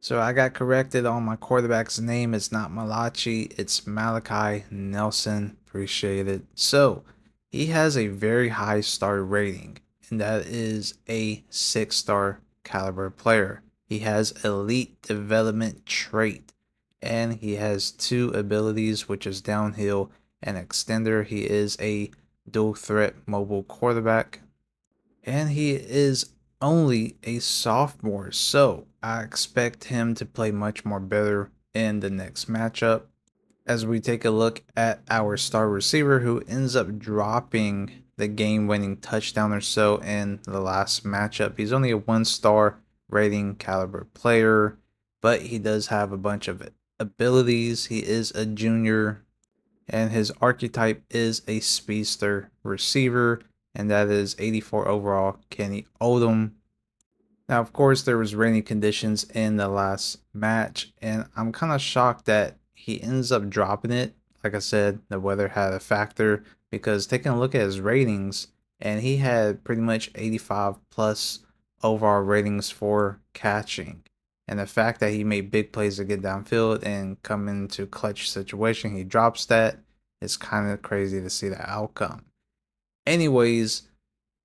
So I got corrected on my quarterback's name. It's not Malachi, it's Malachi Nelson. Appreciate it. So he has a very high star rating, and that is a 6-star caliber player. He has elite development trait, and he has two abilities, which is downhill and extender. He is a dual threat mobile quarterback, and he is only a sophomore, so I expect him to play much more better in the next matchup. As we take a look at our star receiver who ends up dropping the game winning touchdown or so in the last matchup, he's only a 1-star rating caliber player, but he does have a bunch of abilities. He is a junior, and his archetype is a speedster receiver, and that is 84 overall Kenny Odom. Now, of course, there was rainy conditions in the last match, and I'm kind of shocked that he ends up dropping it. Like I said, the weather had a factor because taking a look at his ratings, and he had pretty much 85 plus overall ratings for catching. And the fact that he made big plays to get downfield and come into clutch situation, he drops that. It's kind of crazy to see that outcome. Anyways,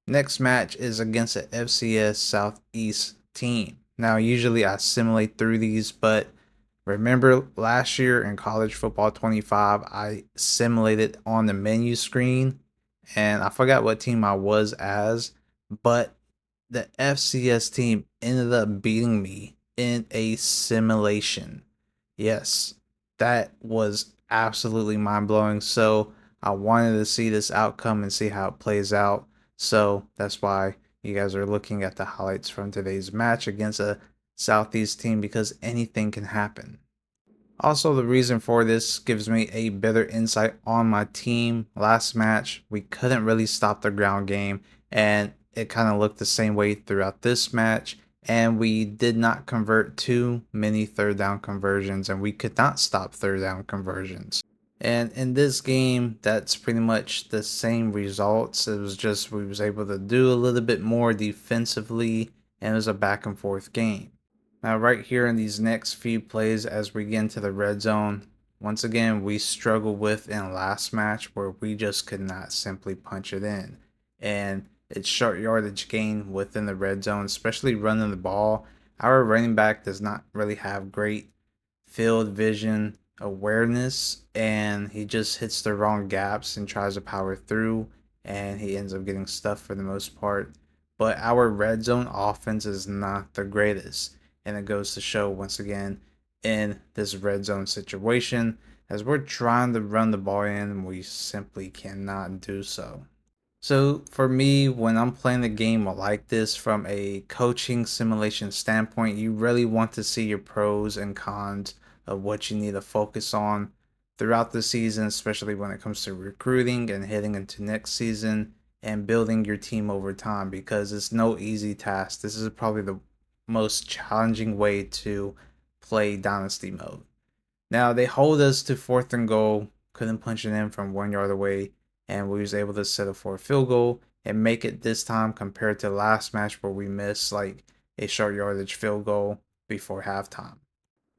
next match is against the FCS Southeast team. Now, usually I simulate through these, but remember last year in College Football 25, I simulated on the menu screen, and I forgot what team I was as, but the FCS team ended up beating me in a simulation. Yes, that was absolutely mind blowing. So I wanted to see this outcome and see how it plays out. So that's why you guys are looking at the highlights from today's match against a Southeast team, because anything can happen. Also, the reason for this gives me a better insight on my team. Last match, we couldn't really stop the ground game, and it kind of looked the same way throughout this match. And we did not convert too many third down conversions, and we could not stop third down conversions. And in this game, that's pretty much the same results. It was just we was able to do a little bit more defensively, and it was a back and forth game. Now, right here in these next few plays, as we get into the red zone, once again, we struggled with in last match where we just could not simply punch it in. And it's short yardage gain within the red zone, especially running the ball. Our running back does not really have great field vision awareness, and he just hits the wrong gaps and tries to power through, and he ends up getting stuffed for the most part. But our red zone offense is not the greatest, and it goes to show once again in this red zone situation, as we're trying to run the ball in, we simply cannot do so. So for me, when I'm playing the game like this from a coaching simulation standpoint, you really want to see your pros and cons of what you need to focus on throughout the season, especially when it comes to recruiting and heading into next season and building your team over time, because it's no easy task. This is probably the most challenging way to play dynasty mode. Now they hold us to fourth and goal, couldn't punch it in from 1 yard away, and we was able to settle for a field goal and make it this time compared to last match where we missed like a short yardage field goal before halftime.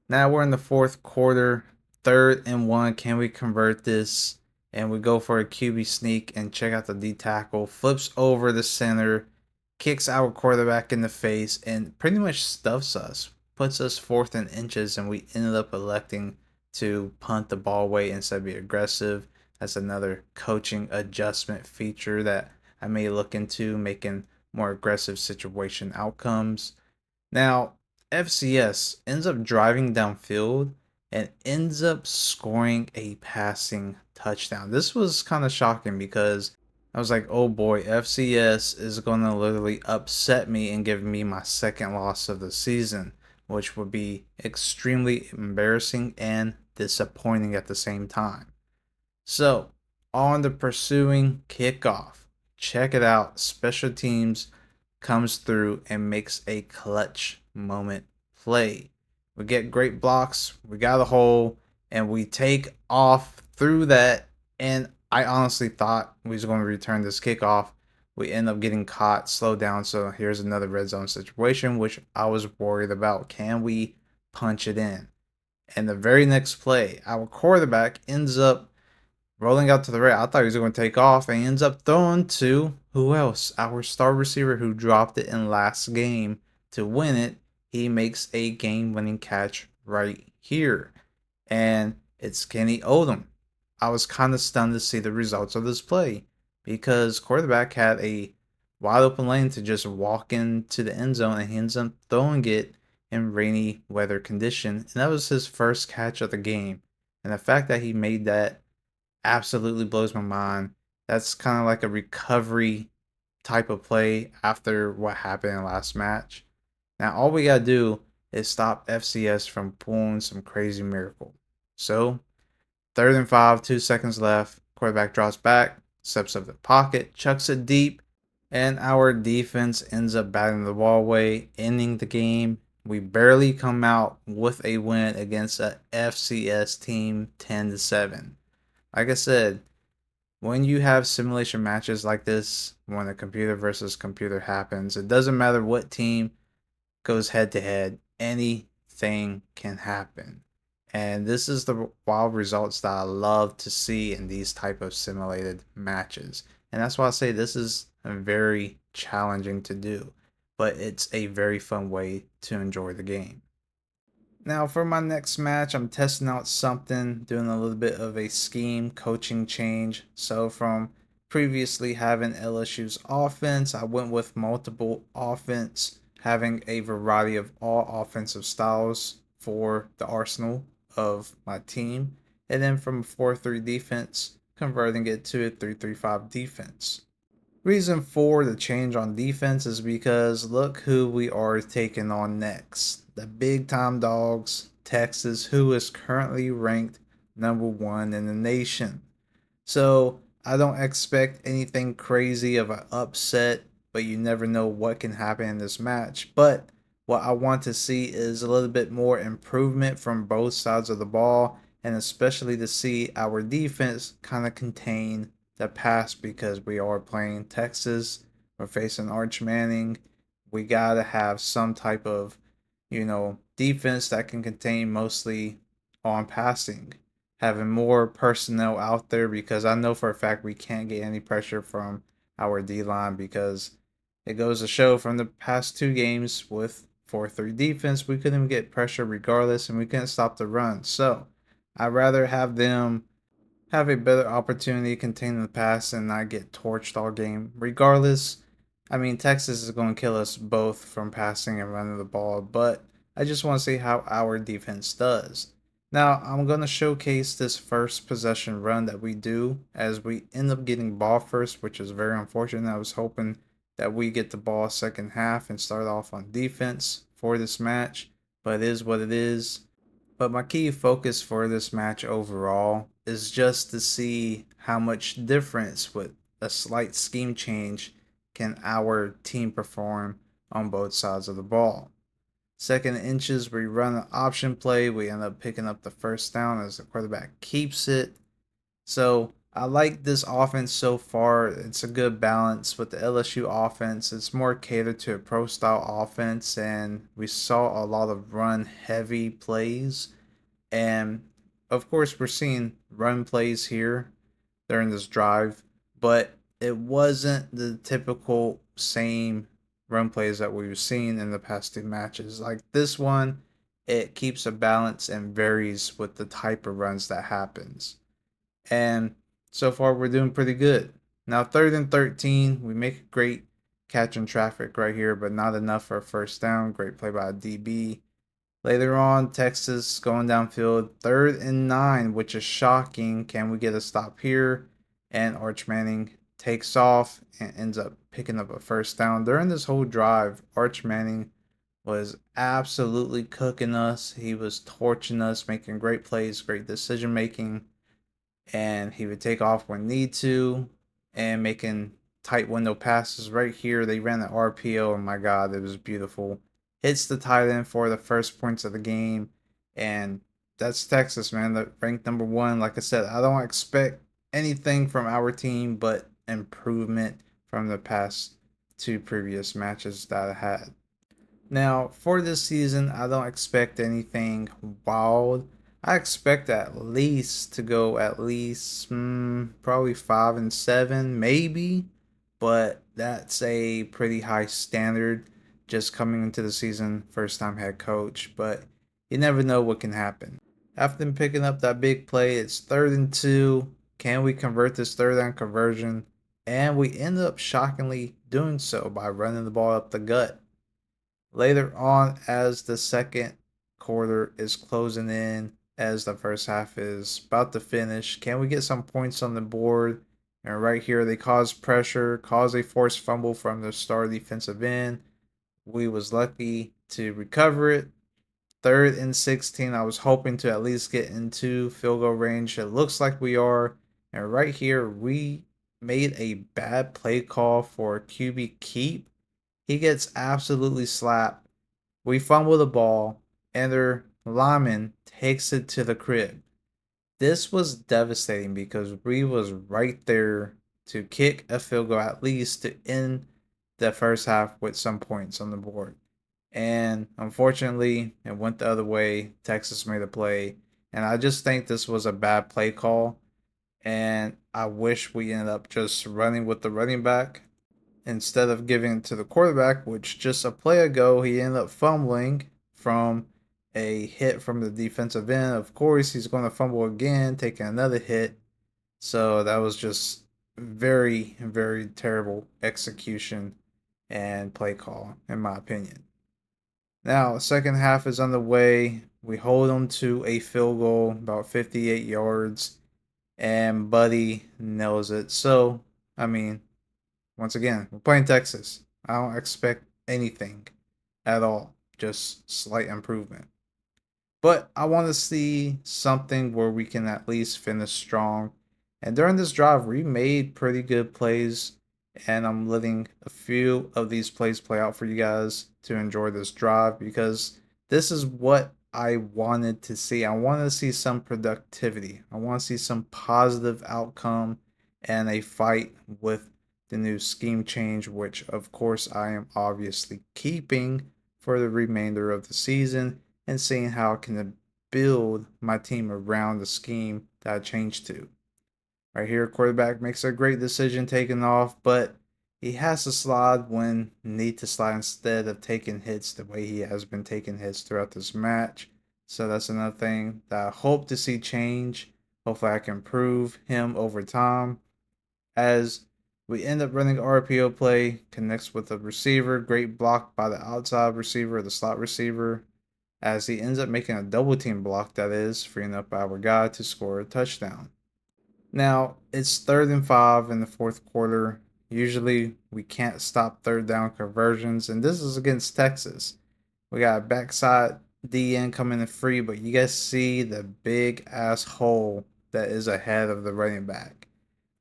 Now we're in the fourth quarter, 3rd and 1. Can we convert this? And we go for a QB sneak and check out the D tackle, flips over the center, kicks our quarterback in the face, and pretty much stuffs us, puts us fourth in inches, and we ended up electing to punt the ball away instead of be aggressive. That's another coaching adjustment feature that I may look into, making more aggressive situation outcomes. Now, FCS ends up driving downfield and ends up scoring a passing touchdown. This was kind of shocking because I was like, oh boy, FCS is going to literally upset me and give me my second loss of the season, which would be extremely embarrassing and disappointing at the same time. So, on the pursuing kickoff, check it out. Special teams comes through and makes a clutch moment play. We get great blocks, we got a hole, and we take off through that. And I honestly thought we was going to return this kickoff. We end up getting caught, slowed down. So here's another red zone situation, which I was worried about. Can we punch it in. And the very next play, our quarterback ends up rolling out to the right. I thought he was going to take off, and he ends up throwing to who else? Our star receiver who dropped it in last game to win it. He makes a game-winning catch right here, and it's Kenny Odom. I was kind of stunned to see the results of this play because quarterback had a wide open lane to just walk into the end zone, and he ends up throwing it in rainy weather condition, and that was his first catch of the game. And the fact that he made that absolutely blows my mind. That's kind of like a recovery type of play after what happened in last match. Now, all we got to do is stop FCS from pulling some crazy miracle. So, 3rd and 5, 2 seconds left. Quarterback drops back, steps up the pocket, chucks it deep, and our defense ends up batting the ball away, ending the game. We barely come out with a win against a FCS team 10-7. Like I said, when you have simulation matches like this, when a computer versus computer happens, it doesn't matter what team goes head to head, anything can happen. And this is the wild results that I love to see in these type of simulated matches. And that's why I say this is very challenging to do, but it's a very fun way to enjoy the game. Now, for my next match, I'm testing out something, doing a little bit of a scheme coaching change. So, from previously having LSU's offense, I went with multiple offense, having a variety of all offensive styles for the arsenal of my team. And then from a 4-3 defense, converting it to a 3-3-5 defense. Reason for the change on defense is because look who we are taking on next. The big time dogs, Texas, who is currently ranked #1 in the nation. So I don't expect anything crazy of an upset, but you never know what can happen in this match. But what I want to see is a little bit more improvement from both sides of the ball, and especially to see our defense kind of contain the pass because we are playing Texas. We're facing Arch Manning. We got to have some type of, defense that can contain mostly on passing, having more personnel out there because I know for a fact we can't get any pressure from our D line because it goes to show from the past 2 games with 4-3 defense, we couldn't get pressure regardless and we couldn't stop the run. So I'd rather have them have a better opportunity containing the pass and not get torched all game. Regardless, I mean, Texas is going to kill us both from passing and running the ball, but I just want to see how our defense does. Now, I'm going to showcase this first possession run that we do as we end up getting ball first, which is very unfortunate. I was hoping that we get the ball second half and start off on defense for this match, but it is what it is. But my key focus for this match overall is just to see how much difference with a slight scheme change can our team perform on both sides of the ball. 2nd inches, we run an option play. We end up picking up the first down as the quarterback keeps it. So I like this offense so far. It's a good balance with the LSU offense. It's more catered to a pro style offense, and we saw a lot of run heavy plays. And of course, we're seeing run plays here during this drive, but it wasn't the typical same run plays that we've seen in the past 2 matches. Like this one, it keeps a balance and varies with the type of runs that happens. And so far, we're doing pretty good. Now, 3rd and 13, we make a great catch in traffic right here, but not enough for a first down. Great play by a DB. Later on, Texas going downfield, 3rd and 9, which is shocking. Can we get a stop here? And Arch Manning takes off and ends up picking up a first down. During this whole drive, Arch Manning was absolutely cooking us. He was torching us, making great plays, great decision making, and he would take off when need to and making tight window passes right here. They ran the RPO, and my God, it was beautiful. Hits the tight end for the first points of the game, and that's Texas, man. The ranked #1. Like I said, I don't expect anything from our team but improvement from the past 2 previous matches that I had. Now, for this season, I don't expect anything wild. I expect at least to go at least probably 5-7, maybe, but that's a pretty high standard just coming into the season, first time head coach. But you never know what can happen. After picking up that big play, it's 3rd and 2. Can we convert this third down conversion? And we end up shockingly doing so by running the ball up the gut. Later on, as the second quarter is closing in, as the first half is about to finish, can we get some points on the board? And right here, they cause pressure, cause a forced fumble from the star defensive end. We was lucky to recover it. 3rd and 16, I was hoping to at least get into field goal range. It looks like we are. And right here, we made a bad play call for QB keep. He gets absolutely slapped. We fumble the ball, and their lineman takes it to the crib. This was devastating because we was right there to kick a field goal at least to end the first half with some points on the board. And unfortunately, it went the other way. Texas made a play, and I just think this was a bad play call. And I wish we ended up just running with the running back instead of giving it to the quarterback, which just a play ago he ended up fumbling from a hit from the defensive end. Of course, he's going to fumble again, taking another hit. So that was just very, very terrible execution and play call, in my opinion. Now, second half is underway. We hold them to a field goal, about 58 yards, and Buddy nails it. So, I mean, once again, we're playing Texas. I don't expect anything at all, just slight improvement. But I want to see something where we can at least finish strong. And during this drive, we made pretty good plays. And I'm letting a few of these plays play out for you guys to enjoy this drive because this is what I wanted to see. I want to see some productivity. I want to see some positive outcome and a fight with the new scheme change, which of course I am obviously keeping for the remainder of the season and seeing how I can build my team around the scheme that I changed to. Right here, quarterback makes a great decision taking off, but he has to slide when need to slide instead of taking hits the way he has been taking hits throughout this match. So that's another thing that I hope to see change. Hopefully, I can improve him over time. As we end up running RPO play, connects with the receiver, great block by the outside receiver, the slot receiver, as he ends up making a double team block that is, freeing up our guy to score a touchdown. Now, it's 3rd and 5 in the fourth quarter. Usually, we can't stop third down conversions, and this is against Texas. We got a backside DN coming in free, but you guys see the big ass hole that is ahead of the running back.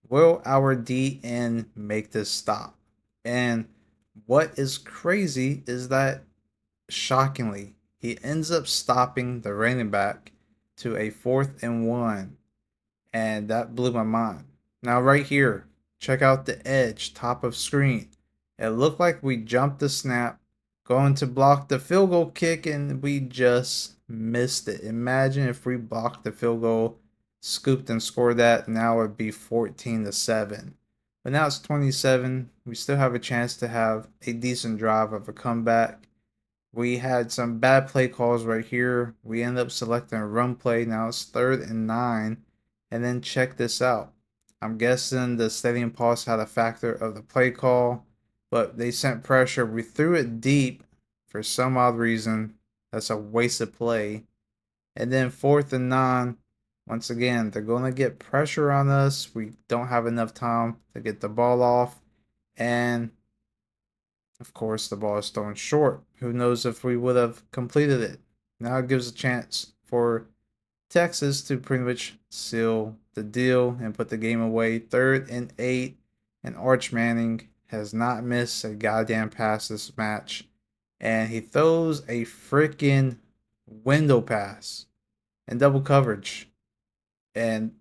Will our DN make this stop? And what is crazy is that, shockingly, he ends up stopping the running back to a 4th and 1, and that blew my mind. Now, right here, check out the edge, top of screen. It looked like we jumped the snap, going to block the field goal kick, and we just missed it. Imagine if we blocked the field goal, scooped and scored that, now it'd be 14-7. But now it's 27. We still have a chance to have a decent drive of a comeback. We had some bad play calls right here. We end up selecting a run play. Now it's 3rd and 9. And then check this out. I'm guessing the stadium pulse had a factor of the play call, but they sent pressure. We threw it deep for some odd reason. That's a wasted play. And then 4th and 9. Once again, they're going to get pressure on us. We don't have enough time to get the ball off. And of course, the ball is thrown short. Who knows if we would have completed it? Now it gives a chance for Texas to pretty much seal the deal and put the game away. 3rd and 8, and Arch Manning has not missed a goddamn pass this match. And he throws a freaking window pass in double coverage. And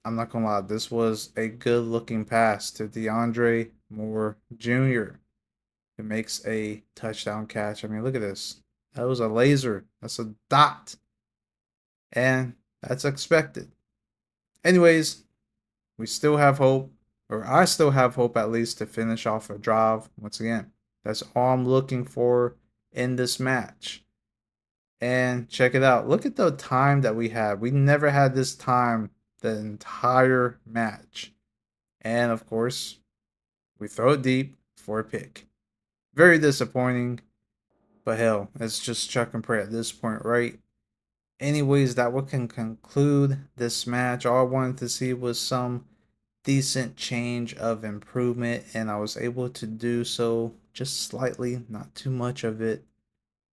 I'm not gonna lie, this was a good looking pass to DeAndre Moore Jr. It makes a touchdown catch. I mean, look at this. That was a laser. That's a dot. And that's expected. Anyways, we still have hope, or I still have hope at least to finish off a drive. Once again, that's all I'm looking for in this match. And check it out. Look at the time that we had. We never had this time the entire match. And of course, we throw it deep for a pick. Very disappointing, but hell, it's just chuck and pray at this point, right? Anyways, that we can conclude this match. All I wanted to see was some decent change of improvement, and I was able to do so just slightly, not too much of it.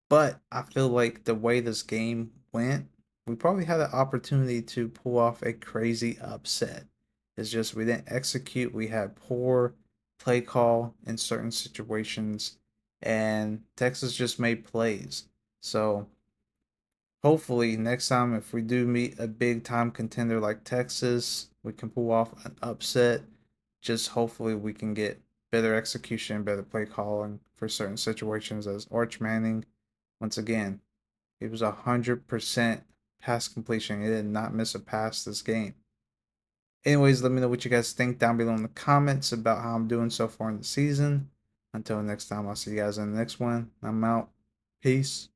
But I feel like the way this game went, we probably had an opportunity to pull off a crazy upset. It's just we didn't execute. We had poor play call in certain situations, and Texas just made plays. So hopefully next time, if we do meet a big time contender like Texas, we can pull off an upset. Just hopefully we can get better execution, better play calling for certain situations. As Arch Manning, once again, he was 100% pass completion. He did not miss a pass this game. Anyways, let me know what you guys think down below in the comments about how I'm doing so far in the season. Until next time, I'll see you guys in the next one. I'm out. Peace.